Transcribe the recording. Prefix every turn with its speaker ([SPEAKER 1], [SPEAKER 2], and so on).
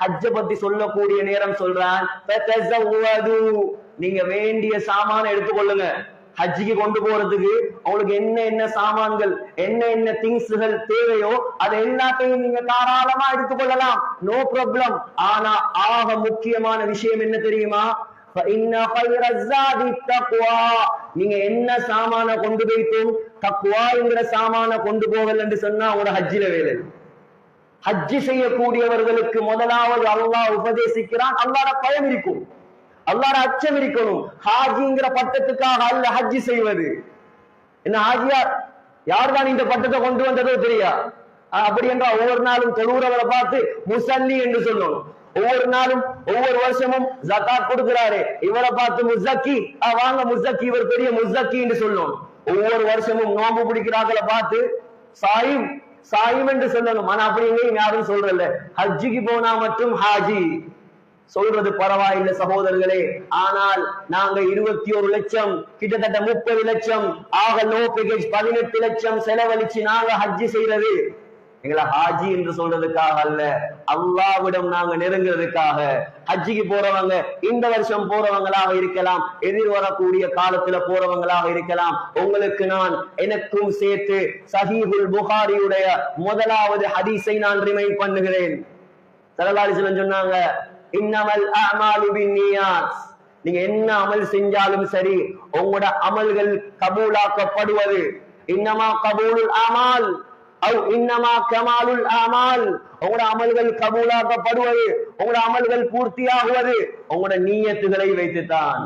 [SPEAKER 1] ஹஜ்ஜ பத்தி சொல்லக்கூடிய நேரம் சொல்றான், நீங்க வேண்டிய சாமான எடுத்துக்கொள்ளுங்க. ஹஜ்ஜிக்கு கொண்டு போறதுக்கு அவங்களுக்கு என்ன என்ன சாமான்கள், என்ன என்ன திங்ஸ்கள் தேவையோ அதை எல்லாத்தையும் நீங்க தாராளமா எடுத்துக்கொள்ளலாம், நோ ப்ராப்ளம். ஆனா ஆக முக்கியமான விஷயம் என்ன தெரியுமா? நீங்க என்ன சாமான கொண்டு போய்த்தும் தக்வாங்கிற சாமான கொண்டு போகல என்று சொன்னா உங்களோட ஹஜ்ஜில வேலை. ஹஜ்ஜி செய்யக்கூடியவர்களுக்கு முதலாவது அல்லாஹ் உபதேசிக்கிறான், அல்லாஹ்வோட பயம் இருக்கும், அல்லாஹ்வோட அச்சம் இருக்கணும். ஹாஜிங்கிற பட்டத்துக்காக அல்ல ஹஜ்ஜி செய்வது. என்ன ஹாஜியார் யார்தான் இந்த பட்டத்தை கொண்டு வந்ததோ தெரியா? அப்படி என்றால் ஒவ்வொரு நாளும் தொழுகிறவரை பார்த்து முசல்லி என்று சொல்லணும். ஒவ்வொரு நாளும் ஒவ்வொரு வருஷமும் ஜகாத் கொடுக்கிறாரு, இவரை பார்த்து முஸக்கி, வாங்க முஸக்கி, இவர் பெரிய முஸக்கி என்று சொல்லணும். ஒவ்வொரு வருஷமும் நோம்பு பிடிக்கிறார்களை பார்த்து சாயிம் சாயிம் என்று சொல்லணும். ஆனா அப்படிங்க யாரும் சொல்றல. ஹஜ்ஜிக்கு போனா மட்டும் ஹாஜி சொல்றது பரவாயில்லை சகோதரர்களே. ஆனால் நாங்க 21 லட்சம், கிட்டத்தட்ட 30 லட்சம், ஆக லோ பேக்கேஜ் 18 லட்சம் செலவழிச்சு நாங்க ஹஜ்ஜி செய்யறது எங்களை ஹாஜி என்று சொல்றதுக்காக அல்ல, அல்லாஹ்விடம் நாங்க நெருங்குறதுக்காக. ஹஜ்ஜிக்கு போறவங்க இந்த வருஷம் போறவங்களாக இருக்கலாம், எதிர்வரக்கூடிய காலத்துல போறவங்களாக இருக்கலாம். உங்களுக்கு நான் எனக்கும் சேர்த்து சஹீஹுல் புகாரியுடைய முதலாவது ஹதீஸை நான் ரிமைண்ட் பண்ணுகிறேன். ஸல்லல்லாஹு அலைஹி வஸல்லம் சொன்னாங்க, இன்னமல் அஅமாலு பின்னியாத். நீங்க என்ன அமல் செஞ்சாலும் சரி உங்களோட அமல்கள் கபூலாக்கப்படுவது. இன்னமா கபூலுல் அமால் இன்னமா கமாலுல் அமால். உங்களோட அமல்கள் கபூலாக்கப்படுவது, உங்களோட அமல்கள் பூர்த்தியாகுவது உங்களோட நியத்துகளை வைத்துத்தான்.